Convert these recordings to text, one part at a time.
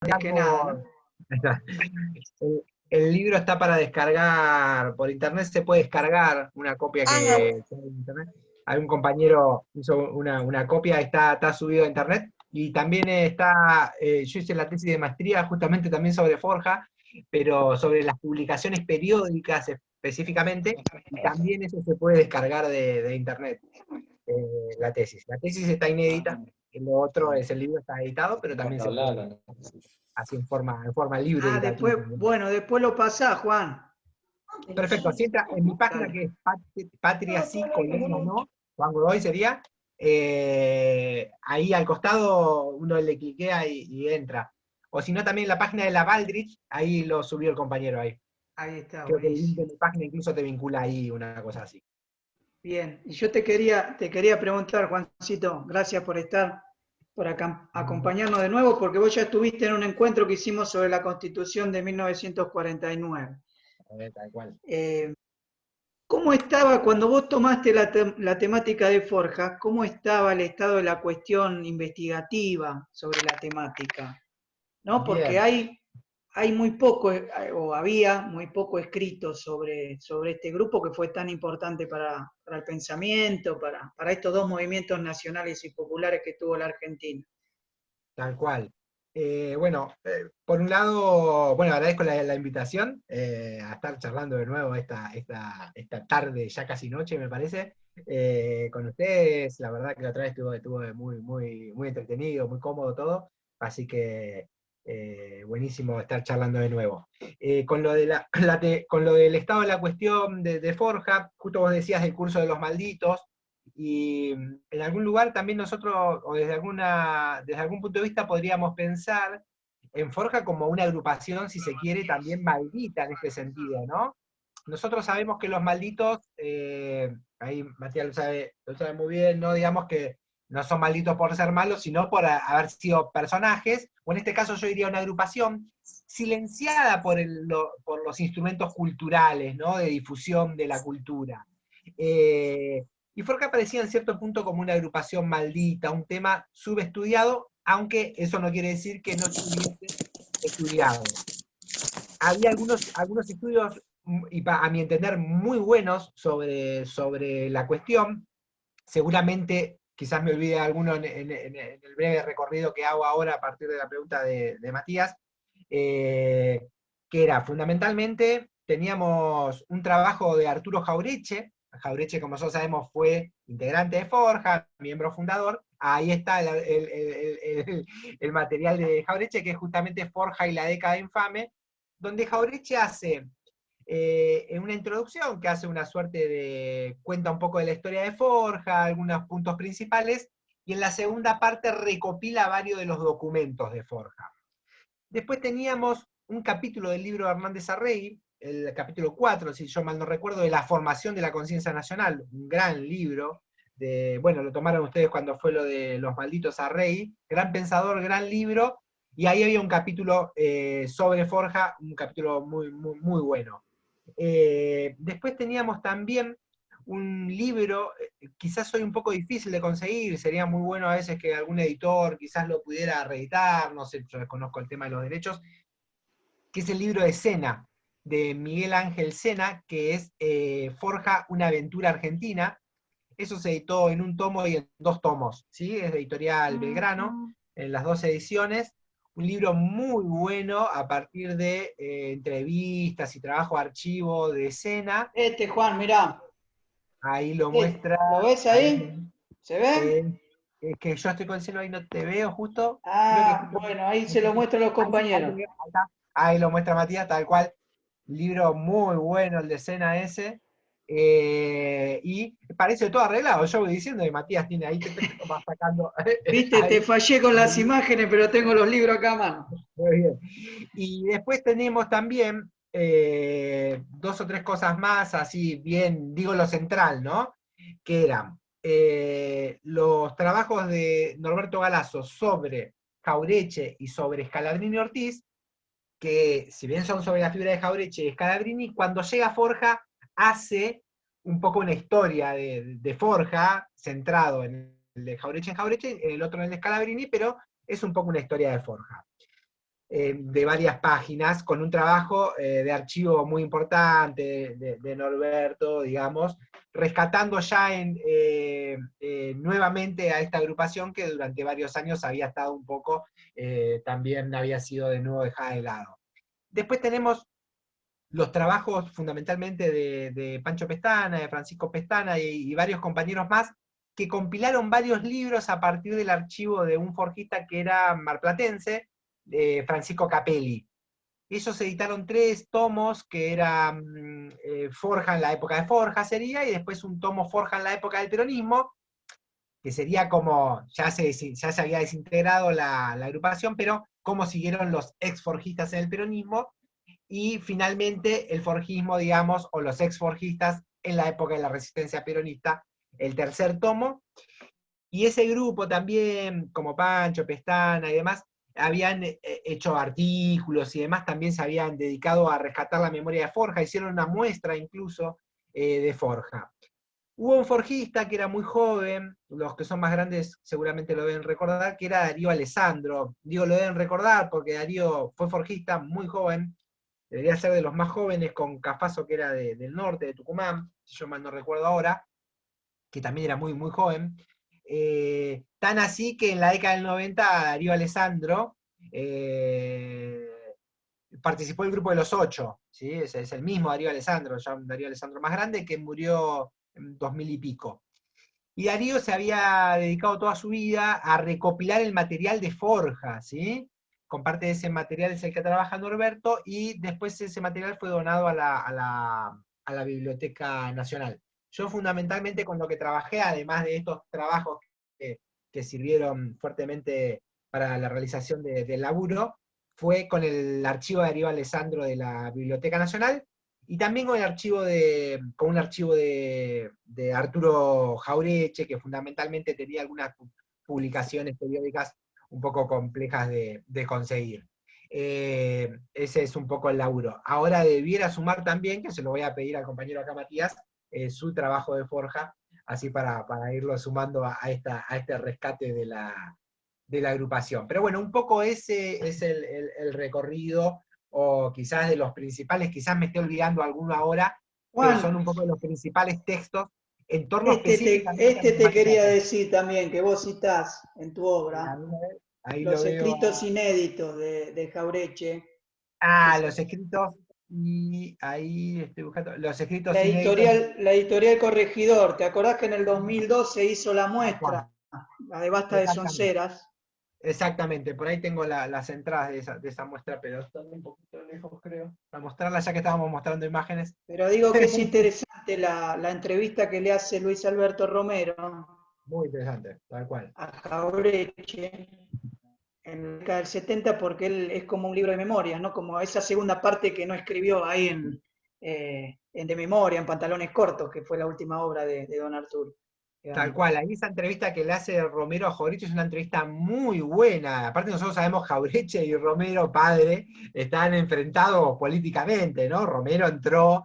antes que nada, ¿no? El libro está para descargar por internet, se puede descargar una copia Ah, que está en internet. Hay un compañero hizo una copia, está subido a internet. Y también está, yo hice la tesis de maestría justamente también sobre Forja, pero sobre las publicaciones periódicas específicamente, y también eso se puede descargar de internet, la tesis. La tesis está inédita, lo otro es el libro está editado, pero también se puede así en forma libre y después, gratuita. bueno, después lo pasás, Juan. Perfecto, si entra en mi página que Dale. es Patria sí, Colonia no, Juan Godoy sería, ahí al costado uno le cliquea y entra. O si no, también la página de la Valdrich, ahí lo subió el compañero ahí. Ahí está, Creo que el link de buenísimo. mi página incluso te vincula ahí, una cosa así. Bien, y yo te quería preguntar, Juancito, gracias por estar, por acompañarnos de nuevo, porque vos ya estuviste en un encuentro que hicimos sobre la Constitución de 1949. Tal cual. Eh, ¿Cómo estaba cuando vos tomaste la temática de Forja? ¿Cómo estaba el estado de la cuestión investigativa sobre la temática? ¿No? Porque Bien. hay muy poco, o había muy poco escrito sobre este grupo que fue tan importante para el pensamiento, para estos dos movimientos nacionales y populares que tuvo la Argentina. Tal cual. Bueno, por un lado, bueno, agradezco la invitación a estar charlando de nuevo esta tarde, ya casi noche, me parece, con ustedes. La verdad que la otra vez estuvo muy, muy, muy entretenido, muy cómodo todo, así que buenísimo estar charlando de nuevo. Con lo de con lo del estado de la cuestión de Forja, justo vos decías del curso de los malditos, y en algún lugar también nosotros, o desde algún punto de vista, podríamos pensar en Forja como una agrupación, si se quiere, también maldita en este sentido, ¿no? Nosotros sabemos que los malditos, ahí Matías lo sabe muy bien, ¿no? Digamos que no son malditos por ser malos, sino por haber sido personajes, o en este caso yo diría una agrupación silenciada por los instrumentos culturales, ¿no? De difusión de la cultura. Y Forca aparecía en cierto punto como una agrupación maldita, un tema subestudiado, aunque eso no quiere decir que no estuviese estudiado. Había algunos estudios, y a mi entender, muy buenos sobre la cuestión. Seguramente, quizás me olvide alguno en el breve recorrido que hago ahora a partir de la pregunta de Matías, eh, que era fundamentalmente, teníamos un trabajo de Arturo Jaureche. Jaureche, como nosotros sabemos, fue integrante de Forja, miembro fundador. Ahí está el material de Jaureche, que es justamente Forja y la década infame, donde Jaureche hace en una introducción que hace una suerte de, cuenta un poco de la historia de Forja, algunos puntos principales, y en la segunda parte recopila varios de los documentos de Forja. Después teníamos un capítulo del libro de Hernández Arregui, el capítulo 4, si yo mal no recuerdo, de la formación de la conciencia nacional, un gran libro, bueno, lo tomaron ustedes cuando fue lo de los malditos Arregui, gran pensador, gran libro, y ahí había un capítulo sobre Forja, un capítulo muy, muy, muy bueno. Después teníamos también un libro, quizás hoy un poco difícil de conseguir, sería muy bueno a veces que algún editor quizás lo pudiera reeditar, no sé, yo desconozco el tema de los derechos, que es el libro de Sena, de Miguel Ángel Sena, que es Forja, una aventura argentina. Eso se editó en un tomo y en dos tomos, ¿sí? Es de Editorial Belgrano, en las dos ediciones. Un libro muy bueno a partir de entrevistas y trabajo de archivo de escena. Juan, mirá, Ahí lo muestra. ¿lo ves Ahí, ahí? ¿Se ve? eh, es que yo estoy con el cielo ahí, no te veo justo. Creo que Ah, justo. bueno, ahí se lo muestro a los Ahí sí, ahí te compañeros. veo, ahí está. Ahí lo muestra Matías, tal cual. Libro muy bueno el de escena ese. Y parece todo arreglado. Yo voy diciendo que Matías tiene ahí, va sacando. Viste, te Ahí. fallé con las imágenes, pero tengo los libros acá a mano. Muy bien. Y después tenemos también dos o tres cosas más, así bien, digo lo central, ¿no? Que eran los trabajos de Norberto Galasso sobre Jaureche y sobre Scalabrini Ortiz, que si bien son sobre la figura de Jaureche y Scalabrini, cuando llega a Forja hace un poco una historia de Forja, centrado en el de Jaureche en el otro en el de Scalabrini, pero es un poco una historia de Forja. de varias páginas, con un trabajo de archivo muy importante de Norberto, digamos, rescatando ya nuevamente a esta agrupación que durante varios años había estado un poco, también había sido de nuevo dejada de lado. Después tenemos los trabajos fundamentalmente de Pancho Pestana, de Francisco Pestana y varios compañeros más, que compilaron varios libros a partir del archivo de un forjista que era marplatense, Francisco Capelli. Ellos editaron 3 tomos, que eran Forja en la época de Forja sería, y después un tomo Forja en la época del peronismo, que sería como, ya se había desintegrado la agrupación, pero cómo siguieron los ex forjistas en el peronismo, y finalmente el forjismo, digamos, o los ex-forjistas en la época de la resistencia peronista, el tercer tomo, y ese grupo también, como Pancho, Pestana y demás, habían hecho artículos y demás, también se habían dedicado a rescatar la memoria de Forja, hicieron una muestra incluso de Forja. Hubo un forjista que era muy joven, los que son más grandes seguramente lo deben recordar, que era Darío Alessandro. Digo, lo deben recordar porque Darío fue forjista muy joven, debería ser de los más jóvenes, con Cafaso, que era del norte, de Tucumán, si yo mal no recuerdo ahora, que también era muy, muy joven. Tan así que en la década del 90 Darío Alessandro participó del grupo de los 8, ¿sí? Es el mismo Darío Alessandro, ya un Darío Alessandro más grande, que murió en 2000 y pico. Y Darío se había dedicado toda su vida a recopilar el material de Forja, ¿sí? Con parte de ese material es el que trabaja Norberto, y después ese material fue donado a la Biblioteca Nacional. Yo fundamentalmente con lo que trabajé, además de estos trabajos que, que sirvieron fuertemente para la realización del laburo, fue con el archivo de Darío Alessandro de la Biblioteca Nacional, y también con un archivo de Arturo Jaureche, que fundamentalmente tenía algunas publicaciones periódicas un poco complejas de conseguir. Ese es un poco el laburo. Ahora debiera sumar también, que se lo voy a pedir al compañero acá Matías, su trabajo de Forja, así para irlo sumando a este rescate de la agrupación. Pero bueno, un poco ese es el recorrido, o quizás de los principales, quizás me esté olvidando alguno ahora, pero son Juan, un poco de los principales textos en torno específicamente a la este te temática de quería Forja. decir también, que vos citás en tu obra Ahí lo los veo. escritos inéditos de Jaureche, que Los escritos, y ahí estoy buscando, los escritos la inéditos. la editorial Corregidor. ¿Te acordás que en el 2002 se hizo la Tal cual, muestra, la de Basta de exactamente. Sonceras? Exactamente, por ahí tengo las entradas de esa muestra, pero están un poquito lejos, creo. Para mostrarla, ya que estábamos mostrando imágenes. Pero digo que es interesante la entrevista que le hace Luis Alberto Romero Muy interesante, tal cual. a Jaureche en la década del 70, porque él es como un libro de memorias, ¿no? Como esa segunda parte que no escribió ahí en De Memoria, en Pantalones Cortos, que fue la última obra de Don Arturo. Tal Digamos. cual, ahí esa entrevista que le hace Romero a Jaureche es una entrevista muy buena. Aparte nosotros sabemos Jaureche y Romero, padre, están enfrentados políticamente, ¿no? Romero entró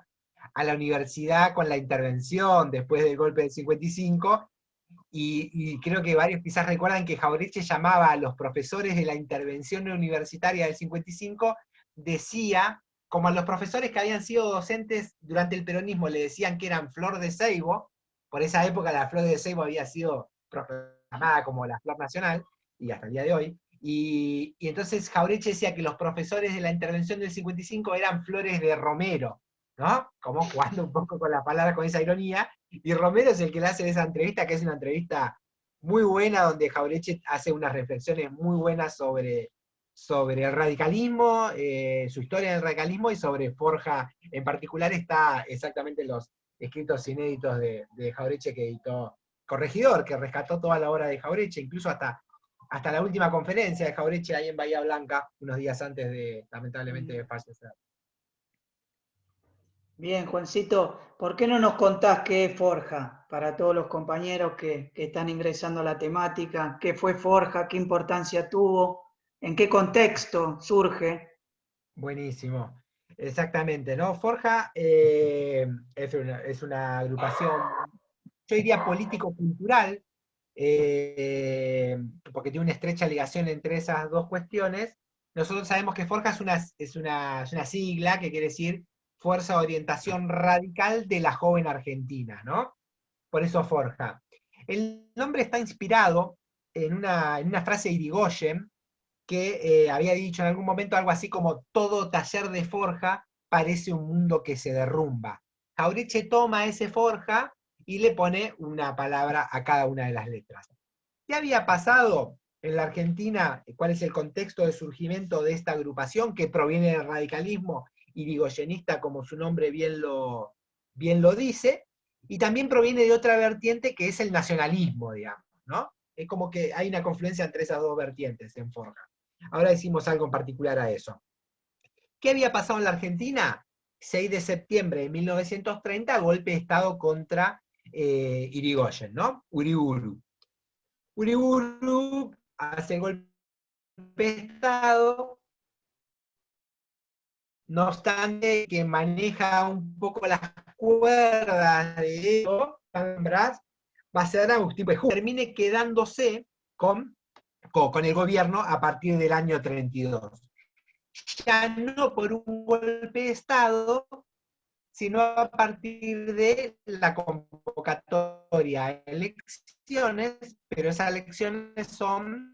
a la universidad con la intervención después del golpe del 55, y creo que varios quizás recuerdan que Jaureche llamaba a los profesores de la intervención universitaria del 55, decía, como a los profesores que habían sido docentes durante el peronismo le decían que eran flor de ceibo. Por esa época la flor de ceibo había sido proclamada como la flor nacional, y hasta el día de hoy, y entonces Jaureche decía que los profesores de la intervención del 55 eran flores de Romero, ¿no? Como jugando un poco con la palabra, con esa ironía, y Romero es el que le hace esa entrevista, que es una entrevista muy buena, donde Jaureche hace unas reflexiones muy buenas sobre el radicalismo, su historia del radicalismo, y sobre Forja en particular. Está exactamente los escritos inéditos de Jaureche que editó Corregidor, que rescató toda la obra de Jaureche, incluso hasta la última conferencia de Jaureche ahí en Bahía Blanca, unos días antes de, lamentablemente, fallecer. Bien, Juancito, ¿por qué no nos contás qué es Forja para todos los compañeros que están ingresando a la temática? ¿Qué fue Forja? ¿Qué importancia tuvo? ¿En qué contexto surge? Buenísimo. Exactamente, ¿no? Forja es una agrupación, yo diría político-cultural, porque tiene una estrecha ligación entre esas dos cuestiones, nosotros sabemos que Forja es una sigla que quiere decir Fuerza de Orientación Radical de la Joven Argentina, ¿no? Por eso Forja. El nombre está inspirado en una frase de Irigoyen, que había dicho en algún momento algo así como: todo taller de forja parece un mundo que se derrumba. Jauretche toma ese forja y le pone una palabra a cada una de las letras. ¿Qué había pasado en la Argentina? ¿Cuál es el contexto de surgimiento de esta agrupación que proviene del radicalismo irigoyenista, como su nombre bien lo dice? Y también proviene de otra vertiente que es el nacionalismo, digamos, ¿no? Es como que hay una confluencia entre esas dos vertientes en Forja. Ahora decimos algo en particular a eso. ¿Qué había pasado en la Argentina? 6 de septiembre de 1930, golpe de Estado contra Irigoyen, ¿no? Uriburu. Uriburu hace el golpe de Estado, no obstante que maneja un poco las cuerdas de eso, va a ser Agustín Pejú, termine quedándose con el gobierno a partir del año 32. Ya no por un golpe de Estado, sino a partir de la convocatoria a elecciones, pero esas elecciones son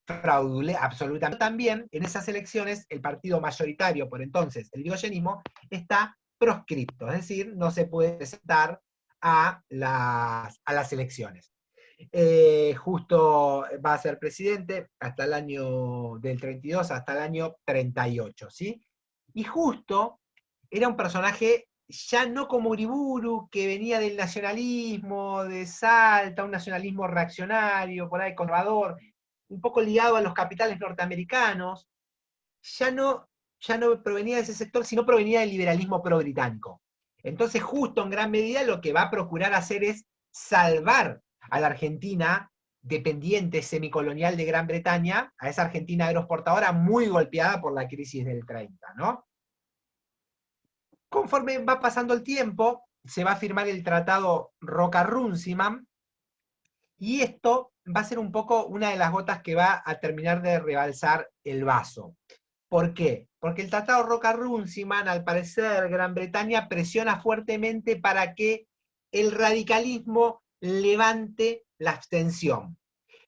fraudulentas, absolutamente. También en esas elecciones el partido mayoritario, por entonces, el irigoyenismo, está proscripto, es decir, no se puede presentar a las elecciones. Justo va a ser presidente hasta el año del 32, hasta el año 38, ¿sí? Y Justo era un personaje ya no como Uriburu, que venía del nacionalismo, de Salta, un nacionalismo reaccionario, por ahí conservador, un poco ligado a los capitales norteamericanos, ya no provenía de ese sector, sino provenía del liberalismo pro-británico. Entonces, Justo en gran medida lo que va a procurar hacer es salvar a la Argentina dependiente semicolonial de Gran Bretaña, a esa Argentina agroexportadora muy golpeada por la crisis del 30, ¿no? Conforme va pasando el tiempo, se va a firmar el tratado Roca-Runciman, y esto va a ser un poco una de las gotas que va a terminar de rebalsar el vaso. ¿Por qué? Porque el tratado Roca-Runciman, al parecer, Gran Bretaña presiona fuertemente para que el radicalismo levante la abstención.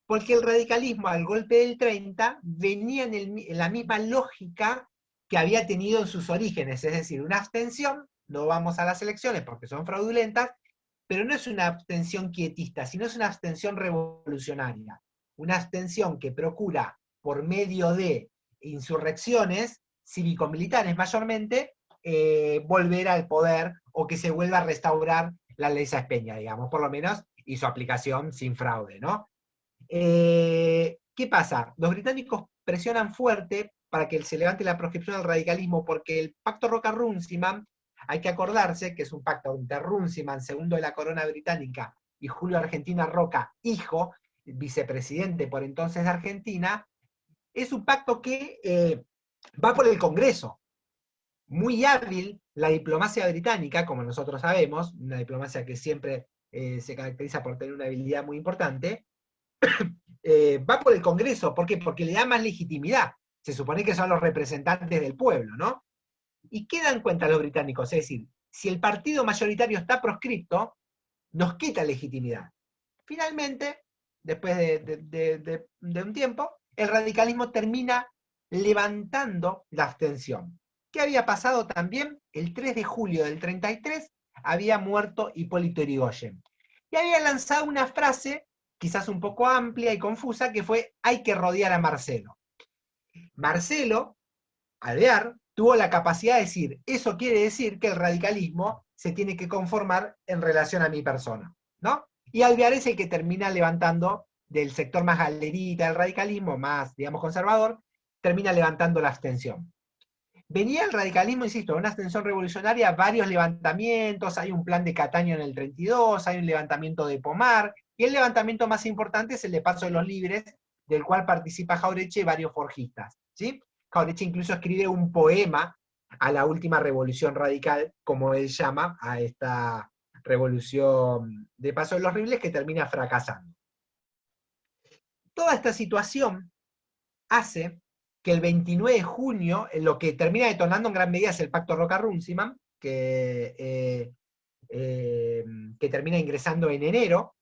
Porque el radicalismo al golpe del 30 venía en la misma lógica que había tenido en sus orígenes, es decir, una abstención, no vamos a las elecciones porque son fraudulentas, pero no es una abstención quietista, sino es una abstención revolucionaria, una abstención que procura, por medio de insurrecciones cívico-militares mayormente, volver al poder o que se vuelva a restaurar la ley Sáenz Peña, digamos, por lo menos, y su aplicación sin fraude, ¿no? ¿Qué pasa? Los británicos presionan fuerte para que se levante la proscripción al radicalismo, porque el pacto Roca-Runciman, hay que acordarse que es un pacto entre Runciman, segundo de la corona británica, y Julio Argentina Roca, hijo, vicepresidente por entonces de Argentina, es un pacto que va por el Congreso. Muy hábil la diplomacia británica, como nosotros sabemos, una diplomacia que siempre se caracteriza por tener una habilidad muy importante, va por el Congreso. ¿Por qué? Porque le da más legitimidad. Se supone que son los representantes del pueblo, ¿no? ¿Y qué dan cuenta los británicos? Es decir, si el partido mayoritario está proscripto, nos quita legitimidad. Finalmente, después de un tiempo, el radicalismo termina levantando la abstención. ¿Qué había pasado también? El 3 de julio del 33 había muerto Hipólito Yrigoyen. Y había lanzado una frase, quizás un poco amplia y confusa, que fue: hay que rodear a Marcelo. Marcelo, Alvear, tuvo la capacidad de decir: eso quiere decir que el radicalismo se tiene que conformar en relación a mi persona, ¿no? Y Alvear es el que termina levantando, del sector más galerita del radicalismo, más, digamos, conservador, termina levantando la abstención. Venía el radicalismo, insisto, una abstención revolucionaria, varios levantamientos, hay un plan de Cataño en el 32, hay un levantamiento de Pomar, y el levantamiento más importante es el de Paso de los Libres, del cual participa Jauretche y varios forjistas, ¿sí? Jauretche incluso escribe un poema a la última revolución radical, como él llama a esta revolución de Paso de los Libres, que termina fracasando. Toda esta situación hace que el 29 de junio, lo que termina detonando en gran medida es el Pacto Roca-Runciman, que termina ingresando en enero,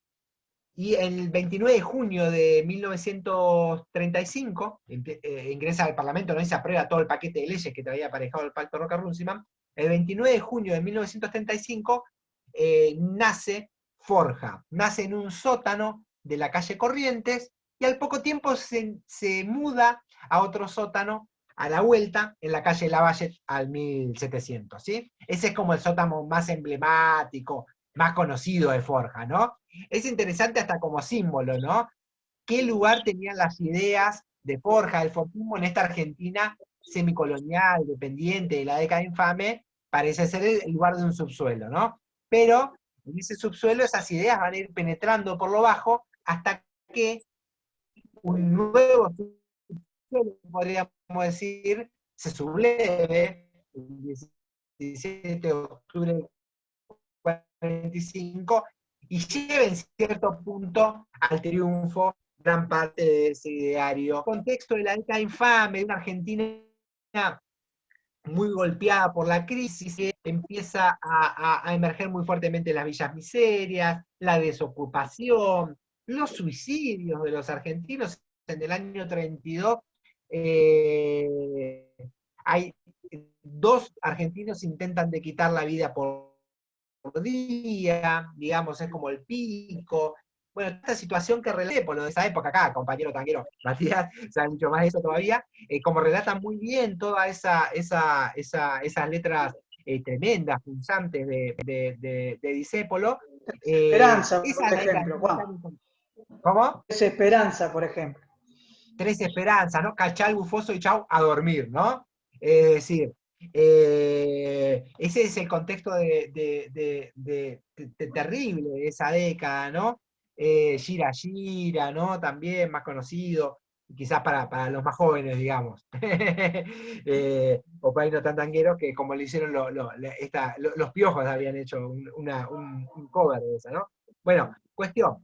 y el 29 de junio de 1935 ingresa al Parlamento, no se aprueba todo el paquete de leyes que traía aparejado el Pacto Roca-Runciman. El 29 de junio de 1935 nace Forja, nace en un sótano de la calle Corrientes, y al poco tiempo se muda a otro sótano a la vuelta, en la calle Lavalle al 1700, ¿sí? Ese es como el sótano más emblemático, más conocido de Forja, ¿no? Es interesante hasta como símbolo, ¿no? ¿Qué lugar tenían las ideas de Forja, del fortismo en esta Argentina semicolonial, dependiente de la década infame? Parece ser el lugar de un subsuelo, ¿no? Pero en ese subsuelo esas ideas van a ir penetrando por lo bajo hasta que un nuevo subsuelo, podríamos decir, se subleve el 17 de octubre del 45 y lleva en cierto punto al triunfo gran parte de ese ideario. El contexto de la década infame, de una Argentina muy golpeada por la crisis, empieza a emerger muy fuertemente las villas miserias, la desocupación, los suicidios de los argentinos. En el año 32 hay 2 argentinos intentan de quitar la vida por día, digamos, es como el pico. Bueno, esta situación que relata, por lo de esa época acá, compañero tanguero Matías, sabe mucho más de eso todavía, como relata muy bien todas esas letras tremendas, punzantes de Discépolo. Esperanza, por Esa década. ejemplo, Juan. ¿Cómo? Es Esperanza, por ejemplo. 3 esperanzas, ¿no? Cachal, bufoso y chau, a dormir, ¿no? Es decir, ese es el contexto terrible de esa década, ¿no? Gira Gira, ¿no? También más conocido, quizás para los más jóvenes, digamos. O para ahí no tan tangueros, que como le hicieron los Piojos habían hecho un cover de esa, ¿no? Bueno, cuestión.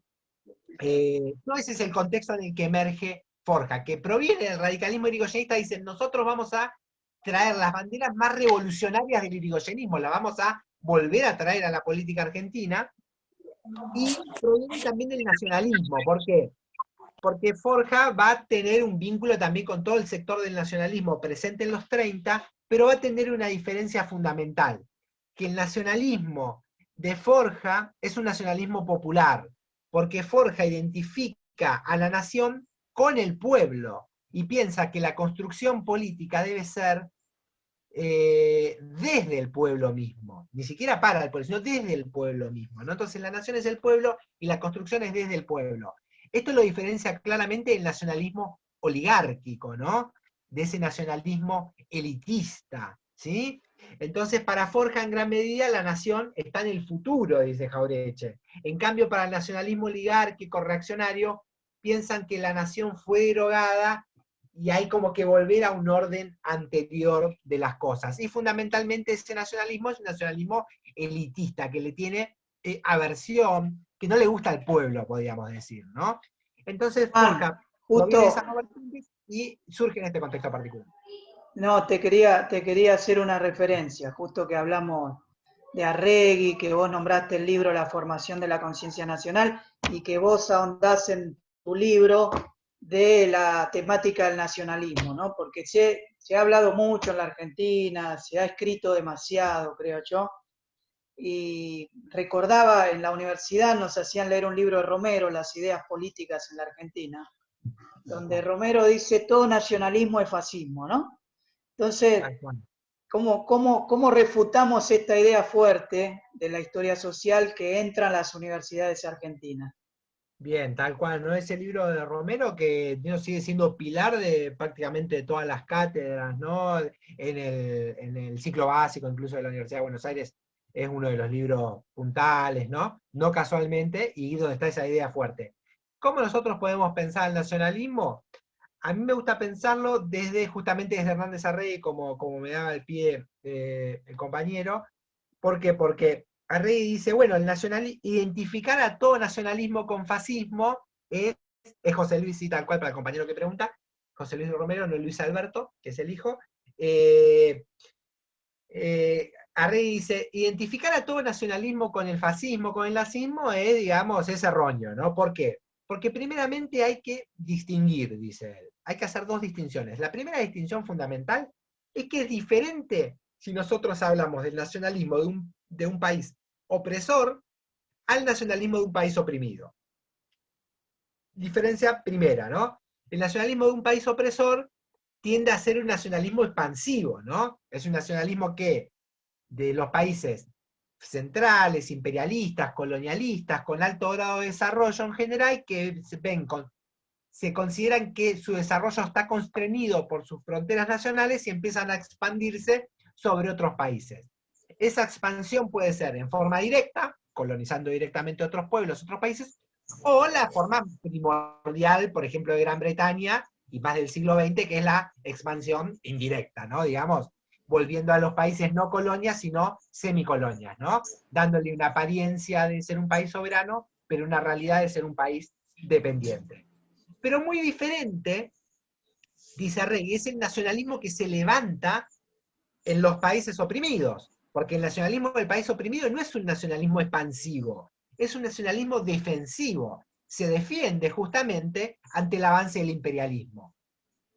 No, ese es el contexto en el que emerge Forja, que proviene del radicalismo irigoyenista. Dicen, nosotros vamos a traer las banderas más revolucionarias del irigoyenismo, las vamos a volver a traer a la política argentina, y proviene también del nacionalismo. ¿Por qué? Porque Forja va a tener un vínculo también con todo el sector del nacionalismo presente en los 30, pero va a tener una diferencia fundamental, que el nacionalismo de Forja es un nacionalismo popular, porque Forja identifica a la nación con el pueblo y piensa que la construcción política debe ser desde el pueblo mismo, ni siquiera para el pueblo, sino desde el pueblo mismo, ¿no? Entonces la nación es el pueblo y la construcción es desde el pueblo. Esto lo diferencia claramente del nacionalismo oligárquico, ¿no? De ese nacionalismo elitista, ¿sí? Entonces, para Forja, en gran medida, la nación está en el futuro, dice Jaureche. En cambio, para el nacionalismo oligárquico reaccionario, piensan que la nación fue derogada y hay como que volver a un orden anterior de las cosas. Y fundamentalmente ese nacionalismo es un nacionalismo elitista, que le tiene aversión, que no le gusta al pueblo, podríamos decir, ¿no? Entonces Forja proviene de esas Justo, nuevas y surge en este contexto particular. no, te quería hacer una referencia, justo que hablamos de Arregui, que vos nombraste el libro La formación de la conciencia nacional y que vos ahondás en tu libro de la temática del nacionalismo, ¿no? Porque se ha hablado mucho en la Argentina, se ha escrito demasiado, creo yo, y recordaba en la universidad nos hacían leer un libro de Romero, Las ideas políticas en la Argentina, donde Romero dice todo nacionalismo es fascismo, ¿no? Entonces, ¿cómo refutamos esta idea fuerte de la historia social que entra en las universidades argentinas? Bien, tal cual, ¿no? Ese libro de Romero que sigue siendo pilar de prácticamente de todas las cátedras, ¿no? En el ciclo básico, incluso de la Universidad de Buenos Aires, es uno de los libros puntales, ¿no? No casualmente, y donde está esa idea fuerte. ¿Cómo nosotros podemos pensar el nacionalismo? A mí me gusta pensarlo justamente desde Hernández Arregui, como me daba el pie el compañero. ¿Por qué? Porque Arregui dice, bueno, identificar a todo nacionalismo con fascismo es José Luis, y tal cual para el compañero que pregunta, José Luis Romero, no Luis Alberto, que es el hijo, Arregui dice, identificar a todo nacionalismo con el fascismo, con el nazismo, digamos, es erróneo, ¿no? ¿Por qué? Porque primeramente hay que distinguir, dice él. Hay que hacer dos distinciones. La primera distinción fundamental es que es diferente si nosotros hablamos del nacionalismo de un país opresor al nacionalismo de un país oprimido. Diferencia primera, ¿no? El nacionalismo de un país opresor tiende a ser un nacionalismo expansivo, ¿no? Es un nacionalismo que de los países centrales, imperialistas, colonialistas, con alto grado de desarrollo en general, que se consideran que su desarrollo está constreñido por sus fronteras nacionales y empiezan a expandirse sobre otros países. Esa expansión puede ser en forma directa, colonizando directamente otros pueblos, otros países, o la forma primordial, por ejemplo, de Gran Bretaña y más del siglo XX, que es la expansión indirecta, ¿no? Digamos, volviendo a los países no colonias, sino semicolonias, ¿no? Dándole una apariencia de ser un país soberano, pero una realidad de ser un país dependiente. Pero muy diferente, dice Arregui, es el nacionalismo que se levanta en los países oprimidos, porque el nacionalismo del país oprimido no es un nacionalismo expansivo, es un nacionalismo defensivo, se defiende justamente ante el avance del imperialismo,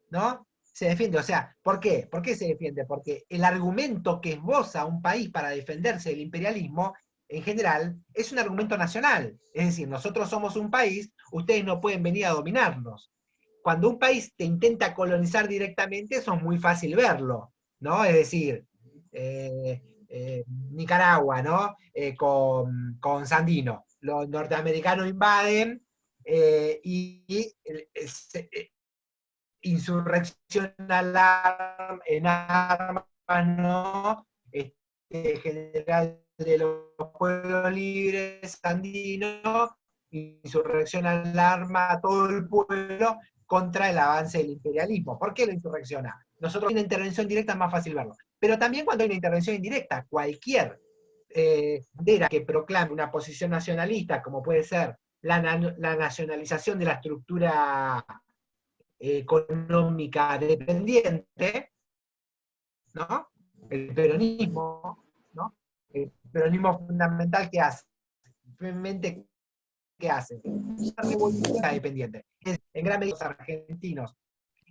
¿no? Se defiende, o sea, ¿por qué? ¿Por qué se defiende? Porque el argumento que esboza un país para defenderse del imperialismo, en general, es un argumento nacional. Es decir, nosotros somos un país, ustedes no pueden venir a dominarnos. Cuando un país te intenta colonizar directamente, eso es muy fácil verlo, ¿no? Es decir, Nicaragua, ¿no? Con Sandino. Los norteamericanos invaden insurrección en armas, ¿no? General de los pueblos libres, Sandino, insurrección al arma a todo el pueblo contra el avance del imperialismo. ¿Por qué la insurrecciona? Nosotros, en una intervención directa es más fácil verlo. Pero también cuando hay una intervención indirecta, cualquier bandera que proclame una posición nacionalista, como puede ser la nacionalización de la estructura económica dependiente, ¿no? El peronismo, ¿no? El peronismo fundamental que hace, simplemente ¿qué hace? Una revolución dependiente. En gran medida los argentinos.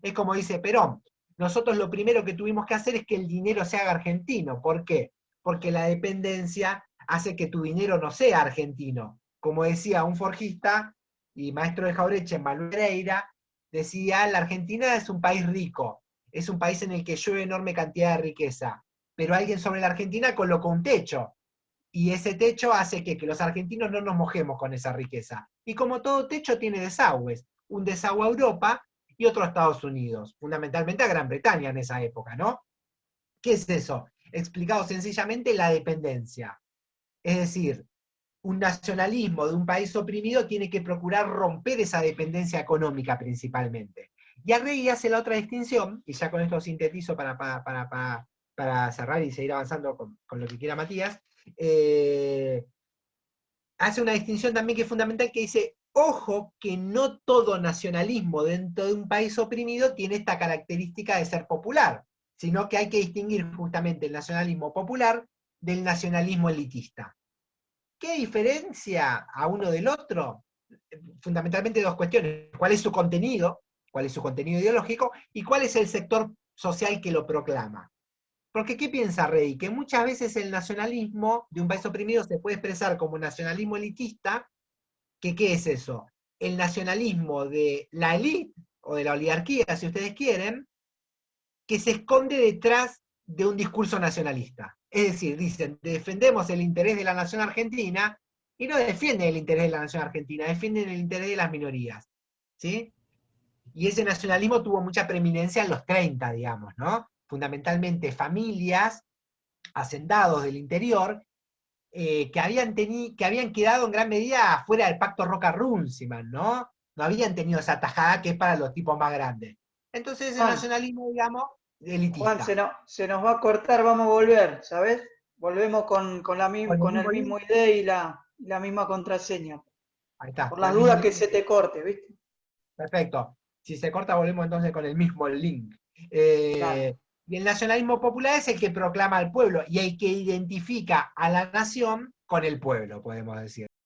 Es como dice Perón, nosotros lo primero que tuvimos que hacer es que el dinero se haga argentino. ¿Por qué? Porque la dependencia hace que tu dinero no sea argentino. Como decía un forjista y maestro de Jaureche, Manuel Pereira, decía, la Argentina es un país rico, es un país en el que llueve enorme cantidad de riqueza, pero alguien sobre la Argentina colocó un techo, y ese techo hace que los argentinos no nos mojemos con esa riqueza. Y como todo techo tiene desagües, un desagüe a Europa y otro a Estados Unidos, fundamentalmente a Gran Bretaña en esa época, ¿no? ¿Qué es eso? Explicado sencillamente, la dependencia. Es decir, un nacionalismo de un país oprimido tiene que procurar romper esa dependencia económica principalmente. Y Arregui hace la otra distinción, y ya con esto sintetizo para cerrar y seguir avanzando con lo que quiera Matías, hace una distinción también que es fundamental, que dice, ojo que no todo nacionalismo dentro de un país oprimido tiene esta característica de ser popular, sino que hay que distinguir justamente el nacionalismo popular del nacionalismo elitista. ¿Qué diferencia a uno del otro? Fundamentalmente dos cuestiones. ¿Cuál es su contenido? ¿Cuál es su contenido ideológico? ¿Y cuál es el sector social que lo proclama? Porque, ¿qué piensa Rey? Que muchas veces el nacionalismo de un país oprimido se puede expresar como nacionalismo elitista, que ¿qué es eso? El nacionalismo de la élite, o de la oligarquía, si ustedes quieren, que se esconde detrás de un discurso nacionalista. Es decir, dicen, defendemos el interés de la nación argentina, y no defienden el interés de la nación argentina, defienden el interés de las minorías. ¿Sí? Y ese nacionalismo tuvo mucha preeminencia en los 30, digamos, ¿no? Fundamentalmente familias, hacendados del interior, que habían quedado en gran medida fuera del pacto Roca-Runciman, ¿no? No habían tenido esa tajada que es para los tipos más grandes. Entonces ese Juan, nacionalismo, digamos, Juan, elitista. se nos va a cortar, vamos a volver, ¿sabes? Volvemos Con el con el mismo mismo link, ID y la misma contraseña. ahí está, Por con las el mismo dudas link. que se te corte, ¿viste? Perfecto. Si se corta, volvemos entonces con el mismo link. Dale. Y el nacionalismo popular es el que proclama al pueblo y el que identifica a la nación con el pueblo, podemos decir.